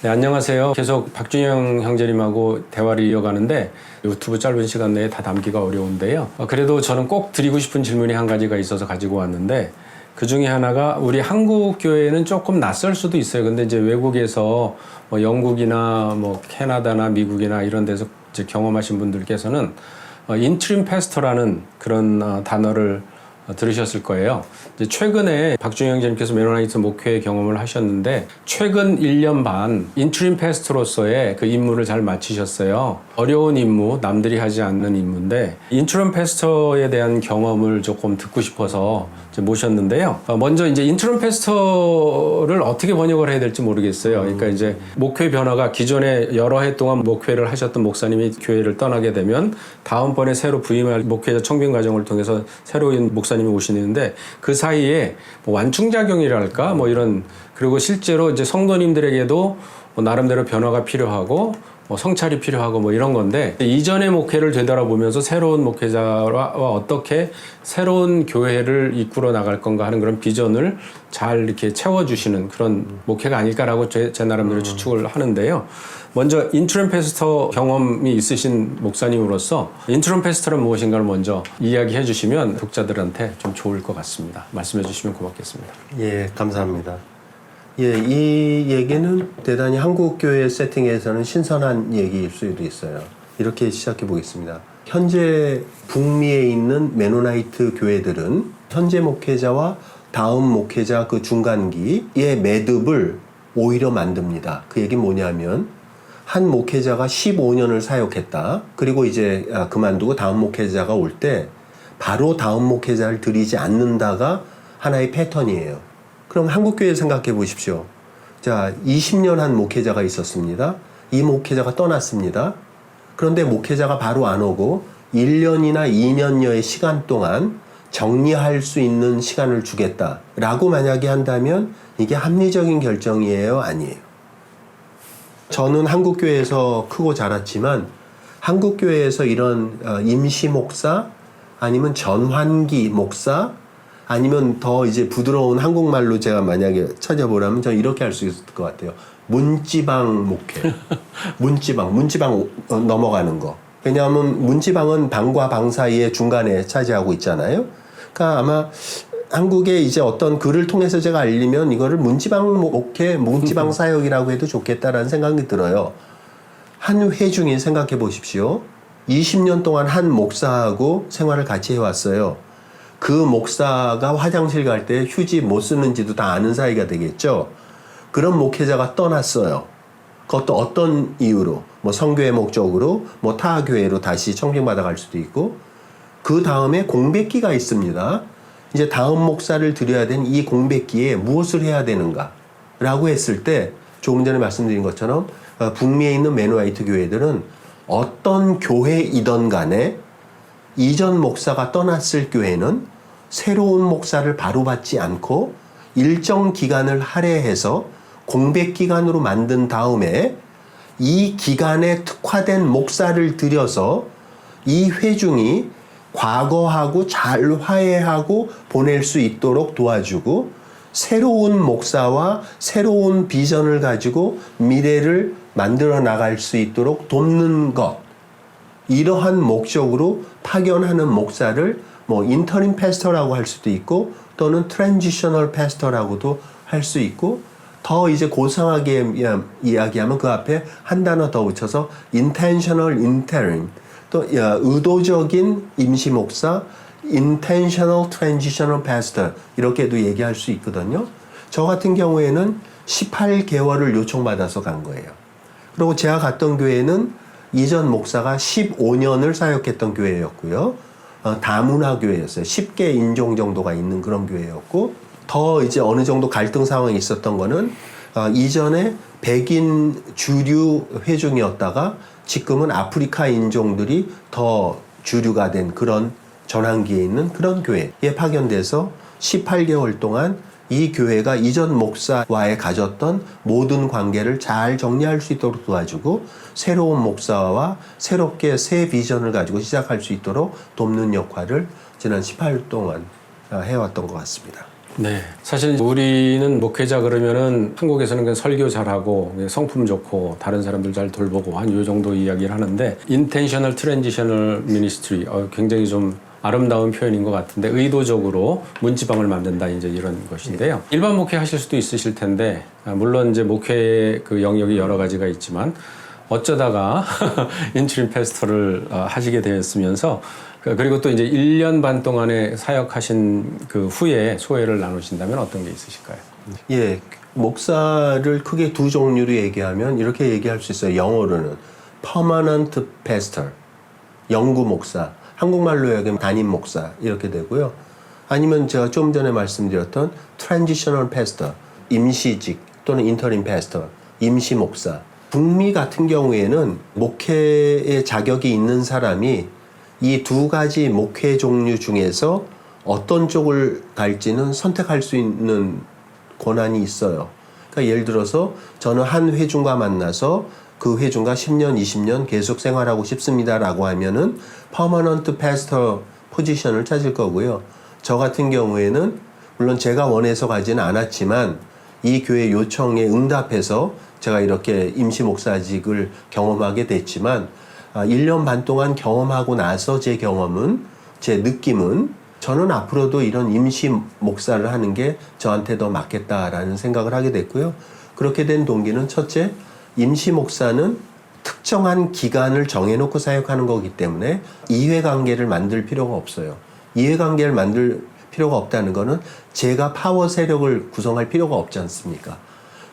네, 안녕하세요. 계속 박준영 형제님하고 대화를 이어가는데 유튜브 짧은 시간 내에 다 담기가 어려운데요. 그래도 저는 꼭 드리고 싶은 질문이 한 가지가 있어서 가지고 왔는데 그 중에 하나가 우리 한국 교회는 조금 낯설 수도 있어요. 근데 이제 외국에서 뭐 영국이나 뭐 캐나다나 미국이나 이런 데서 이제 경험하신 분들께서는 인트림 패스터라는 그런 단어를 들으셨을 거예요. 이제 최근에 박준영 형제님께서 메노나이트 목회 경험을 하셨는데 최근 1년 반 인트림 패스터로서의 그 임무를 잘 마치셨어요. 어려운 임무, 남들이 하지 않는 임무인데 인트림 패스터에 대한 경험을 조금 듣고 싶어서 이제 모셨는데요. 먼저 이제 인트림 패스터를 어떻게 번역을 해야 될지 모르겠어요. 그러니까 이제 목회 변화가 기존에 여러 해 동안 목회를 하셨던 목사님이 교회를 떠나게 되면 다음번에 새로 부임할 목회자 청빙 과정을 통해서 새로운 목사님이 오시는데 그 사이에 뭐 완충작용이랄까 뭐 이런 그리고 실제로 이제 성도님들에게도 뭐 나름대로 변화가 필요하고 뭐 성찰이 필요하고 뭐 이런 건데 이전의 목회를 되돌아보면서 새로운 목회자와 어떻게 새로운 교회를 이끌어 나갈 건가 하는 그런 비전을 잘 이렇게 채워주시는 그런 목회가 아닐까라고 제 나름대로 추측을 하는데요. 먼저 인트림 패스터 경험이 있으신 목사님으로서 인트림 패스터는 무엇인가를 먼저 이야기해 주시면 독자들한테 좀 좋을 것 같습니다. 말씀해 주시면 고맙겠습니다. 예, 감사합니다. 예, 이 얘기는 대단히 한국교회 세팅에서는 신선한 얘기일 수도 있어요. 이렇게 시작해 보겠습니다. 현재 북미에 있는 메노나이트 교회들은 현재 목회자와 다음 목회자 그 중간기의 매듭을 오히려 만듭니다. 그 얘기는 뭐냐면 한 목회자가 15년을 사역했다. 그리고 이제 그만두고 다음 목회자가 올 때 바로 다음 목회자를 들이지 않는다가 하나의 패턴이에요. 그럼 한국교회 생각해 보십시오. 자, 20년 한 목회자가 있었습니다. 이 목회자가 떠났습니다. 그런데 목회자가 바로 안 오고 1년이나 2년여의 시간 동안 정리할 수 있는 시간을 주겠다라고 만약에 한다면 이게 합리적인 결정이에요? 아니에요? 저는 한국교회에서 크고 자랐지만 한국교회에서 이런 임시 목사 아니면 전환기 목사 아니면 더 이제 부드러운 한국말로 제가 만약에 찾아보라면 저는 이렇게 할 수 있을 것 같아요. 문지방 목회. 문지방 넘어가는 거. 왜냐하면 문지방은 방과 방 사이에 중간에 차지하고 있잖아요. 그러니까 아마 한국에 이제 어떤 글을 통해서 제가 알리면 이거를 문지방 목회, 문지방 사역이라고 해도 좋겠다라는 생각이 들어요. 한 회중인 생각해 보십시오. 20년 동안 한 목사하고 생활을 같이 해왔어요. 그 목사가 화장실 갈 때 휴지 못 쓰는지도 다 아는 사이가 되겠죠. 그런 목회자가 떠났어요. 그것도 어떤 이유로 뭐 성교의 목적으로 뭐 타 교회로 다시 청빙받아 갈 수도 있고 그 다음에 공백기가 있습니다. 이제 다음 목사를 드려야 되는 이 공백기에 무엇을 해야 되는가 라고 했을 때 조금 전에 말씀드린 것처럼 북미에 있는 메노나이트 교회들은 어떤 교회이든 간에 이전 목사가 떠났을 교회는 새로운 목사를 바로 받지 않고 일정 기간을 할애해서 공백 기간으로 만든 다음에 이 기간에 특화된 목사를 들여서 이 회중이 과거하고 잘 화해하고 보낼 수 있도록 도와주고 새로운 목사와 새로운 비전을 가지고 미래를 만들어 나갈 수 있도록 돕는 것. 이러한 목적으로 파견하는 목사를 뭐 인터림 패스터라고 할 수도 있고 또는 트랜지셔널 패스터라고도 할 수 있고 더 이제 고상하게 이야기하면 그 앞에 한 단어 더 붙여서 intentional interim 또 의도적인 임시 목사 intentional transitional pastor 이렇게도 얘기할 수 있거든요. 저 같은 경우에는 18개월을 요청받아서 간 거예요. 그리고 제가 갔던 교회는 이전 목사가 15년을 사역했던 교회였고요. 다문화 교회였어요. 10개 인종 정도가 있는 그런 교회였고 더 이제 어느 정도 갈등 상황이 있었던 거는 이전에 백인 주류 회중이었다가 지금은 아프리카 인종들이 더 주류가 된 그런 전환기에 있는 그런 교회에 파견돼서 18개월 동안 이 교회가 이전 목사와의 가졌던 모든 관계를 잘 정리할 수 있도록 도와주고 새로운 목사와 새롭게 새 비전을 가지고 시작할 수 있도록 돕는 역할을 지난 18년 동안 해왔던 것 같습니다. 네. 사실 우리는 목회자 그러면은 한국에서는 그냥 설교 잘하고 성품 좋고 다른 사람들 잘 돌보고 한 요 정도 이야기를 하는데 intentional transitional ministry 굉장히 좀 아름다운 표현인 것 같은데 의도적으로 문지방을 만든다 이제 이런 것인데요. 일반 목회 하실 수도 있으실 텐데 물론 이제 목회의 그 영역이 여러 가지가 있지만 어쩌다가 인트림 패스터를 하시게 되었으면서 그리고 또 이제 1년 반 동안에 사역하신 그 후에 소회를 나누신다면 어떤 게 있으실까요? 예, 목사를 크게 두 종류로 얘기하면 이렇게 얘기할 수 있어요. 영어로는 permanent pastor, 영구 목사, 한국말로 얘기하면 담임 목사 이렇게 되고요. 아니면 제가 좀 전에 말씀드렸던 transitional pastor, 임시직 또는 interim pastor, 임시 목사. 북미 같은 경우에는 목회의 자격이 있는 사람이 이 두 가지 목회 종류 중에서 어떤 쪽을 갈지는 선택할 수 있는 권한이 있어요. 그러니까 예를 들어서 저는 한 회중과 만나서 그 회중과 10년, 20년 계속 생활하고 싶습니다라고 하면은 퍼머넌트 패스터 포지션을 찾을 거고요. 저 같은 경우에는 물론 제가 원해서 가지는 않았지만 이 교회 요청에 응답해서 제가 이렇게 임시 목사직을 경험하게 됐지만 1년 반 동안 경험하고 나서 제 경험은, 제 느낌은 저는 앞으로도 이런 임시 목사를 하는 게 저한테 더 맞겠다라는 생각을 하게 됐고요. 그렇게 된 동기는 첫째, 임시 목사는 특정한 기간을 정해놓고 사역하는 거기 때문에 이해관계를 만들 필요가 없어요. 이해관계를 만들 필요가 없다는 거는 제가 파워 세력을 구성할 필요가 없지 않습니까?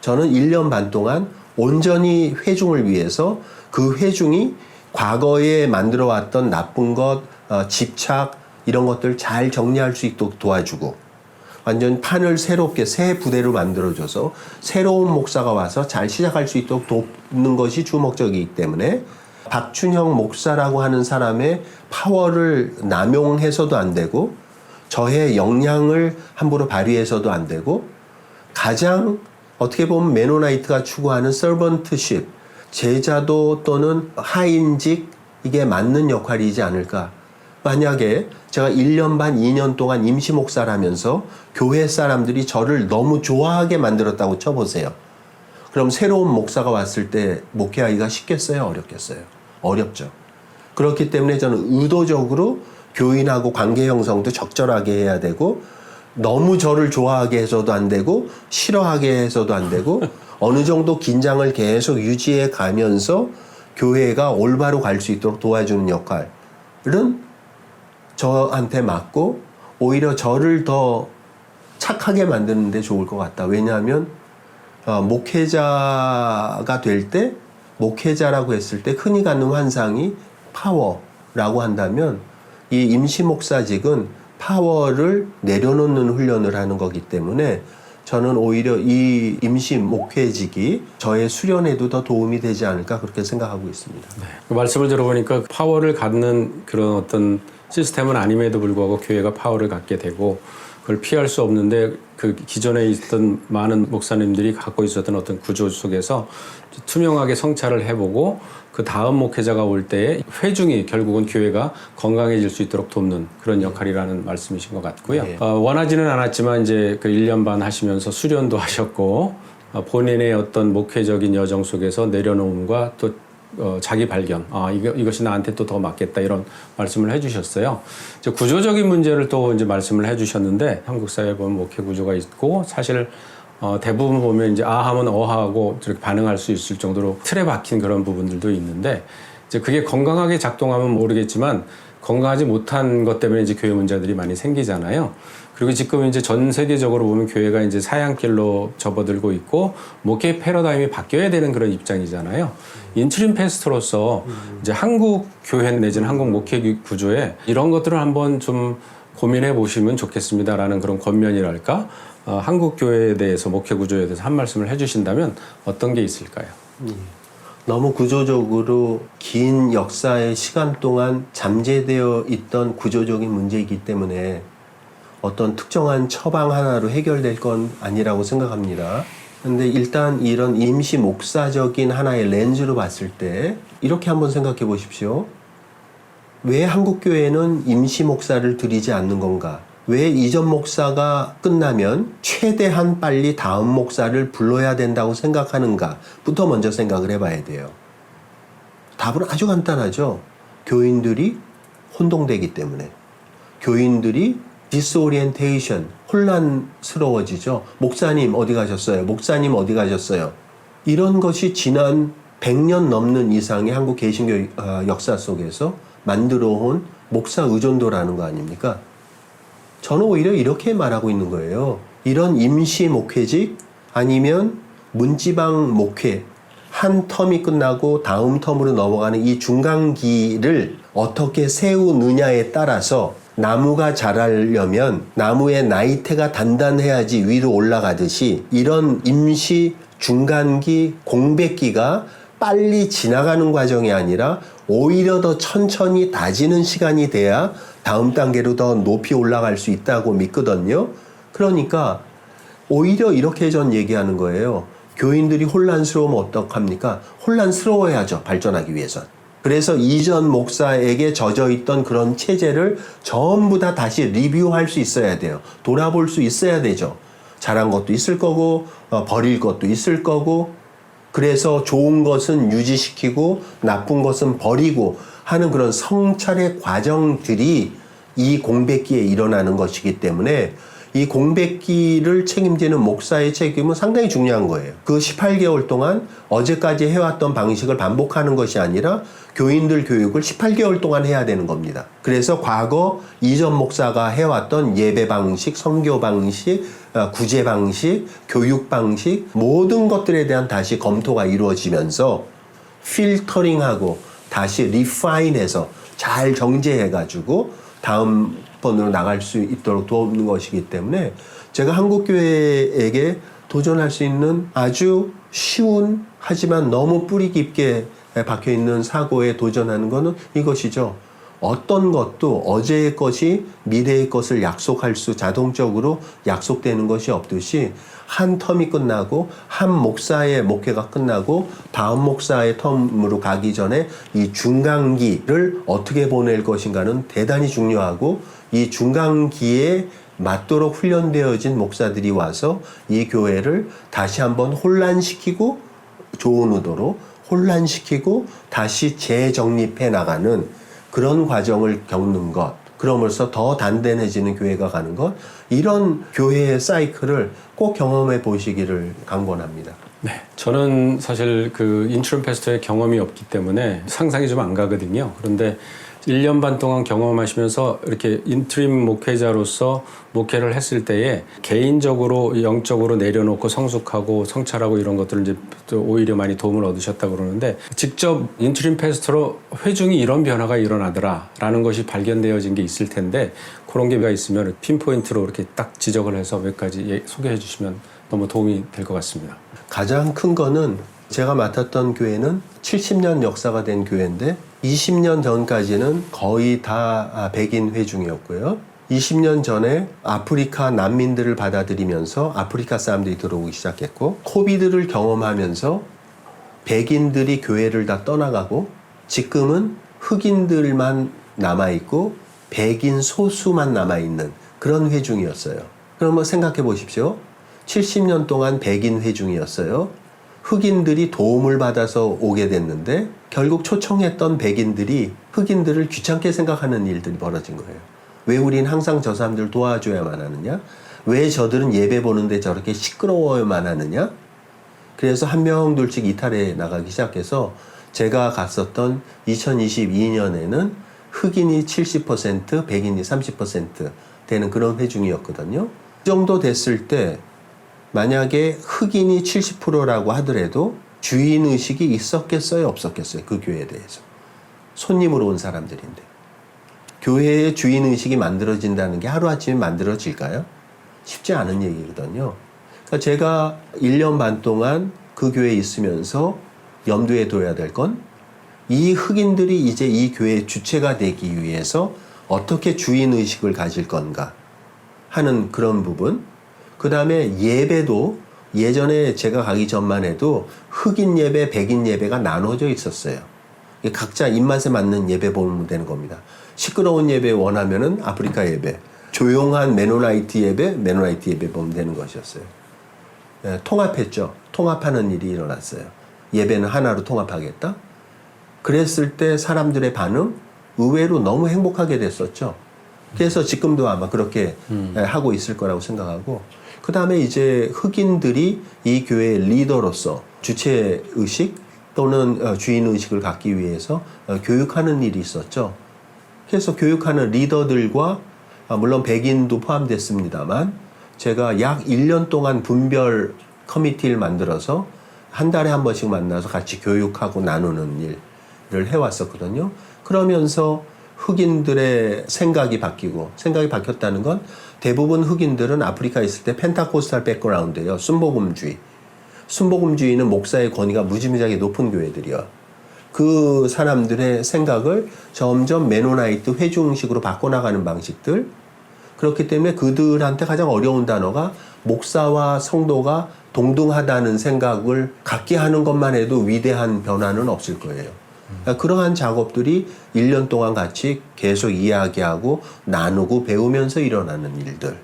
저는 1년 반 동안 온전히 회중을 위해서 그 회중이 과거에 만들어왔던 나쁜 것, 집착 이런 것들 잘 정리할 수 있도록 도와주고 완전 판을 새롭게 새 부대로 만들어줘서 새로운 목사가 와서 잘 시작할 수 있도록 돕는 것이 주 목적이기 때문에 박춘형 목사라고 하는 사람의 파워를 남용해서도 안 되고 저의 역량을 함부로 발휘해서도 안 되고 가장 어떻게 보면 메노나이트가 추구하는 서번트십, 제자도 또는 하인직 이게 맞는 역할이지 않을까. 만약에 제가 1년 반, 2년 동안 임시 목사를 하면서 교회 사람들이 저를 너무 좋아하게 만들었다고 쳐보세요. 그럼 새로운 목사가 왔을 때 목회하기가 쉽겠어요? 어렵겠어요? 어렵죠. 그렇기 때문에 저는 의도적으로 교인하고 관계 형성도 적절하게 해야 되고 너무 저를 좋아하게 해서도 안 되고 싫어하게 해서도 안 되고 어느 정도 긴장을 계속 유지해 가면서 교회가 올바로 갈 수 있도록 도와주는 역할은 저한테 맞고 오히려 저를 더 착하게 만드는 데 좋을 것 같다. 왜냐하면 목회자가 될 때 목회자라고 했을 때 흔히 갖는 환상이 파워라고 한다면 이 임시 목사직은 파워를 내려놓는 훈련을 하는 거기 때문에 저는 오히려 이 임시 목회직이 저의 수련에도 더 도움이 되지 않을까 그렇게 생각하고 있습니다. 네. 그 말씀을 들어보니까 파워를 갖는 그런 어떤 시스템은 아님에도 불구하고 교회가 파워를 갖게 되고 그걸 피할 수 없는데 그 기존에 있던 많은 목사님들이 갖고 있었던 어떤 구조 속에서 투명하게 성찰을 해보고 그 다음 목회자가 올 때에 회중이 결국은 교회가 건강해질 수 있도록 돕는 그런 역할이라는 말씀이신 것 같고요. 네. 원하지는 않았지만 이제 그 1년 반 하시면서 수련도 하셨고 본인의 어떤 목회적인 여정 속에서 내려놓음과 또 자기 발견, 이것이 나한테 또 더 맞겠다 이런 말씀을 해주셨어요. 이제 구조적인 문제를 또 이제 말씀을 해주셨는데 한국 사회에 보면 목회 구조가 있고 사실 대부분 보면 이제 하면 어하고 이렇게 반응할 수 있을 정도로 틀에 박힌 그런 부분들도 있는데 이제 그게 건강하게 작동하면 모르겠지만 건강하지 못한 것 때문에 이제 교회 문제들이 많이 생기잖아요. 그리고 지금 이제 전 세계적으로 보면 교회가 이제 사양길로 접어들고 있고 목회 패러다임이 바뀌어야 되는 그런 입장이잖아요. 인트림 패스터로서 이제 한국 교회 내지는 한국 목회 구조에 이런 것들을 한번 좀 고민해 보시면 좋겠습니다라는 그런 권면이랄까 한국 교회에 대해서 목회 구조에 대해서 한 말씀을 해주신다면 어떤 게 있을까요? 너무 구조적으로 긴 역사의 시간 동안 잠재되어 있던 구조적인 문제이기 때문에 어떤 특정한 처방 하나로 해결될 건 아니라고 생각합니다. 근데 일단 이런 임시 목사적인 하나의 렌즈로 봤을 때 이렇게 한번 생각해 보십시오. 왜 한국 교회는 임시 목사를 들이지 않는 건가? 왜 이전 목사가 끝나면 최대한 빨리 다음 목사를 불러야 된다고 생각하는가부터 먼저 생각을 해봐야 돼요. 답은 아주 간단하죠. 교인들이 혼동되기 때문에. 교인들이 디스오리엔테이션, 혼란스러워지죠. 목사님 어디 가셨어요? 목사님 어디 가셨어요? 이런 것이 지난 100년 넘는 이상의 한국 개신교 역사 속에서 만들어온 목사 의존도라는 거 아닙니까? 저는 오히려 이렇게 말하고 있는 거예요. 이런 임시 목회직 아니면 문지방 목회 한 텀이 끝나고 다음 텀으로 넘어가는 이 중간기를 어떻게 세우느냐에 따라서 나무가 자라려면 나무의 나이테가 단단해야지 위로 올라가듯이 이런 임시 중간기 공백기가 빨리 지나가는 과정이 아니라 오히려 더 천천히 다지는 시간이 돼야 다음 단계로 더 높이 올라갈 수 있다고 믿거든요. 그러니까 오히려 이렇게 전 얘기하는 거예요. 교인들이 혼란스러우면 어떡합니까? 혼란스러워야죠. 발전하기 위해선. 그래서 이전 목사에게 젖어있던 그런 체제를 전부 다 다시 리뷰할 수 있어야 돼요. 돌아볼 수 있어야 되죠. 잘한 것도 있을 거고 버릴 것도 있을 거고 그래서 좋은 것은 유지시키고 나쁜 것은 버리고 하는 그런 성찰의 과정들이 이 공백기에 일어나는 것이기 때문에 이 공백기를 책임지는 목사의 책임은 상당히 중요한 거예요. 그 18개월 동안 어제까지 해왔던 방식을 반복하는 것이 아니라 교인들 교육을 18개월 동안 해야 되는 겁니다. 그래서 과거 이전 목사가 해왔던 예배 방식, 선교 방식, 구제 방식, 교육 방식 모든 것들에 대한 다시 검토가 이루어지면서 필터링하고 다시 리파인해서 잘 정제해가지고 다음 번으로 나갈 수 있도록 도우는 것이기 때문에 제가 한국교회에게 도전할 수 있는 아주 쉬운 하지만 너무 뿌리 깊게 박혀있는 사고에 도전하는 것은 이것이죠. 어떤 것도 어제의 것이 미래의 것을 약속할 수 자동적으로 약속되는 것이 없듯이 한 텀이 끝나고 한 목사의 목회가 끝나고 다음 목사의 텀으로 가기 전에 이 중간기를 어떻게 보낼 것인가는 대단히 중요하고 이 중간기에 맞도록 훈련되어진 목사들이 와서 이 교회를 다시 한번 혼란시키고 좋은 의도로 혼란시키고 다시 재정립해 나가는 그런 과정을 겪는 것, 그러면서 더 단단해지는 교회가 가는 것, 이런 교회의 사이클을 꼭 경험해 보시기를 강권합니다. 네, 저는 사실 그 인트림 패스터의 경험이 없기 때문에 상상이 좀 안 가거든요. 그런데 1년 반 동안 경험하시면서 이렇게 인트림 목회자로서 목회를 했을 때에 개인적으로 영적으로 내려놓고 성숙하고 성찰하고 이런 것들을 이제 또 오히려 많이 도움을 얻으셨다고 그러는데 직접 인트림 패스터로 회중이 이런 변화가 일어나더라라는 것이 발견되어진 게 있을 텐데 그런 게 있으면 핀포인트로 이렇게 딱 지적을 해서 몇 가지 소개해 주시면 너무 도움이 될 것 같습니다. 가장 큰 거는 제가 맡았던 교회는 70년 역사가 된 교회인데 20년 전까지는 거의 다 백인 회중이었고요. 20년 전에 아프리카 난민들을 받아들이면서 아프리카 사람들이 들어오기 시작했고 코비드를 경험하면서 백인들이 교회를 다 떠나가고 지금은 흑인들만 남아있고 백인 소수만 남아있는 그런 회중이었어요. 그러면 생각해 보십시오. 70년 동안 백인 회중이었어요. 흑인들이 도움을 받아서 오게 됐는데 결국 초청했던 백인들이 흑인들을 귀찮게 생각하는 일들이 벌어진 거예요. 왜 우린 항상 저 사람들 도와줘야만 하느냐? 왜 저들은 예배 보는데 저렇게 시끄러워야만 하느냐? 그래서 한 명둘씩 이탈해 나가기 시작해서 제가 갔었던 2022년에는 흑인이 70%, 백인이 30% 되는 그런 회중이었거든요. 이 정도 됐을 때 만약에 흑인이 70%라고 하더라도 주인의식이 있었겠어요? 없었겠어요? 그 교회에 대해서. 손님으로 온 사람들인데. 교회의 주인의식이 만들어진다는 게 하루아침에 만들어질까요? 쉽지 않은 얘기거든요. 그러니까 제가 1년 반 동안 그 교회에 있으면서 염두에 둬야 될 건 이 흑인들이 이제 이 교회의 주체가 되기 위해서 어떻게 주인의식을 가질 건가 하는 그런 부분. 그 다음에 예배도 예전에 제가 가기 전만 해도 흑인 예배, 백인 예배가 나눠져 있었어요. 각자 입맛에 맞는 예배 보면 되는 겁니다. 시끄러운 예배 원하면은 아프리카 예배, 조용한 메노나이트 예배 보면 되는 것이었어요. 예, 통합했죠. 통합하는 일이 일어났어요. 예배는 하나로 통합하겠다. 그랬을 때 사람들의 반응 의외로 너무 행복하게 됐었죠. 그래서 지금도 아마 그렇게 하고 있을 거라고 생각하고, 그 다음에 이제 흑인들이 이 교회의 리더로서 주체의식 또는 주인의식을 갖기 위해서 교육하는 일이 있었죠. 그래서 교육하는 리더들과 물론 백인도 포함됐습니다만 제가 약 1년 동안 분별 커미티를 만들어서 한 달에 한 번씩 만나서 같이 교육하고 나누는 일을 해왔었거든요. 그러면서 흑인들의 생각이 바뀌었다는 건 대부분 흑인들은 아프리카에 있을 때 펜타코스탈 백그라운드예요. 순복음주의는 목사의 권위가 무지무지하게 높은 교회들이요. 그 사람들의 생각을 점점 메노나이트 회중식으로 바꿔나가는 방식들. 그렇기 때문에 그들한테 가장 어려운 단어가 목사와 성도가 동등하다는 생각을 갖게 하는 것만 해도 위대한 변화는 없을 거예요. 그러한 작업들이 1년 동안 같이 계속 이야기하고 나누고 배우면서 일어나는 일들.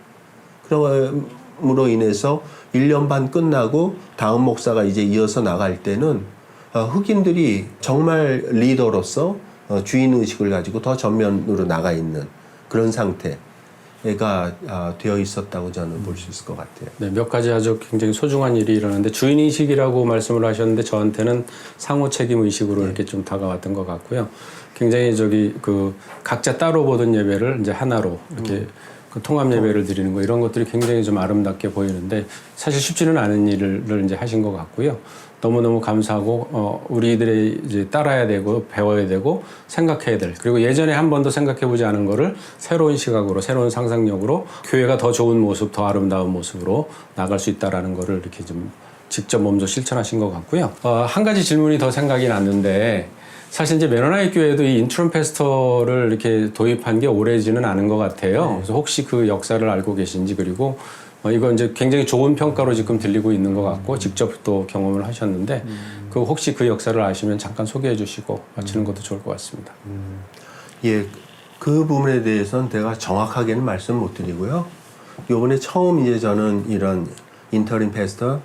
그럼으로 인해서 1년 반 끝나고 다음 목사가 이제 이어서 나갈 때는 흑인들이 정말 리더로서 주인의식을 가지고 더 전면으로 나가 있는 그런 상태가 되어 있었다고 저는 볼 수 있을 것 같아요. 네, 몇 가지 아주 굉장히 소중한 일이 일어났는데 주인의식이라고 말씀을 하셨는데 저한테는 상호 책임의식으로 이렇게 좀 다가왔던 것 같고요. 굉장히 각자 따로 보던 예배를 이제 하나로 이렇게 그 통합 예배를 드리는 거 이런 것들이 굉장히 좀 아름답게 보이는데 사실 쉽지는 않은 일을 이제 하신 것 같고요. 너무너무 감사하고 우리들이 이제 따라야 되고 배워야 되고 생각해야 될, 그리고 예전에 한 번도 생각해보지 않은 거를 새로운 시각으로 새로운 상상력으로 교회가 더 좋은 모습, 더 아름다운 모습으로 나갈 수 있다라는 거를 이렇게 좀 직접 몸소 실천하신 것 같고요. 한 가지 질문이 더 생각이 났는데, 사실 이제 메노나이트 교회도 이 인트론 패스터를 이렇게 도입한 게 오래지는 않은 것 같아요. 그래서 혹시 그 역사를 알고 계신지, 그리고 이건 이제 굉장히 좋은 평가로 지금 들리고 있는 것 같고 직접 또 경험을 하셨는데 그 혹시 그 역사를 아시면 잠깐 소개해 주시고 마치는 것도 좋을 것 같습니다. 예, 그 부분에 대해서는 제가 정확하게는 말씀 못 드리고요. 이번에 처음 이제 저는 이런 인터림 패스터,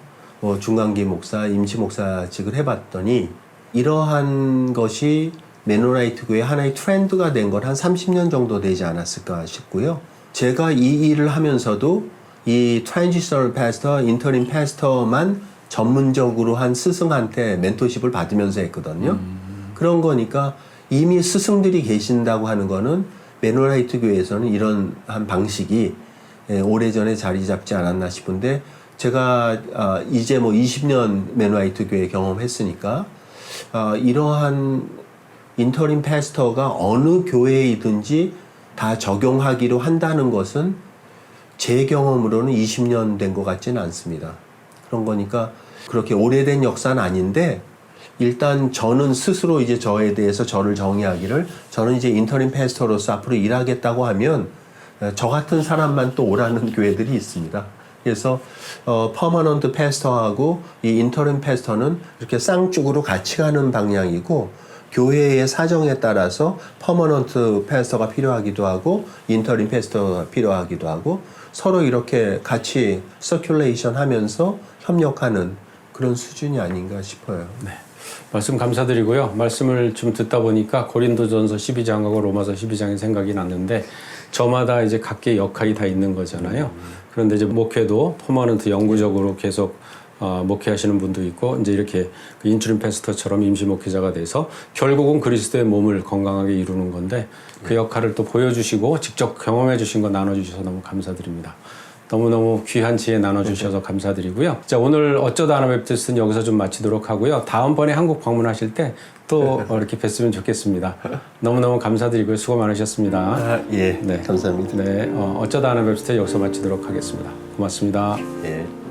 중간기 목사, 임시 목사직을 해봤더니 이러한 것이 메노나이트 교회 하나의 트렌드가 된 건 한 30년 정도 되지 않았을까 싶고요. 제가 이 일을 하면서도 이 트랜지셔널 패스터, 인터림 패스터만 전문적으로 한 스승한테 멘토십을 받으면서 했거든요. 그런 거니까 이미 스승들이 계신다고 하는 거는 메노나이트 교회에서는 이런 한 방식이 오래전에 자리 잡지 않았나 싶은데, 제가 이제 20년 메노나이트 교회 경험했으니까 이러한 인터림 패스터가 어느 교회이든지 다 적용하기로 한다는 것은 제 경험으로는 20년 된 것 같지는 않습니다. 그런 거니까 그렇게 오래된 역사는 아닌데, 일단 저는 스스로 이제 저에 대해서 저를 정의하기를, 저는 이제 인터림 패스터로서 앞으로 일하겠다고 하면 저 같은 사람만 또 오라는 교회들이 있습니다. 그래서 퍼머넌트 패스터하고 이 인터림 패스터는 이렇게 쌍쪽으로 같이 가는 방향이고, 교회의 사정에 따라서 퍼머넌트 패스터가 필요하기도 하고 인터림 패스터가 필요하기도 하고 서로 이렇게 같이 서큘레이션 하면서 협력하는 그런 수준이 아닌가 싶어요. 네. 말씀 감사드리고요. 말씀을 좀 듣다 보니까 고린도전서 12장하고 로마서 12장이 생각이 났는데, 저마다 이제 각기 역할이 다 있는 거잖아요. 그런데 이제 목회도 퍼머넌트 영구적으로 계속 목회하시는 분도 있고, 이제 이렇게 그 인트림 패스터처럼 임시 목회자가 돼서 결국은 그리스도의 몸을 건강하게 이루는 건데, 그 역할을 또 보여주시고 직접 경험해 주신 거 나눠주셔서 너무 감사드립니다. 너무너무 귀한 지혜 나눠주셔서 감사드리고요. 자, 오늘 어쩌다 하나 웹테스트는 여기서 좀 마치도록 하고요. 다음번에 한국 방문하실 때 또 이렇게 뵀으면 좋겠습니다. 너무너무 감사드리고요. 수고 많으셨습니다. 예, 네. 감사합니다. 네, 어쩌다 하나 웹테스트 여기서 마치도록 하겠습니다. 고맙습니다. 예.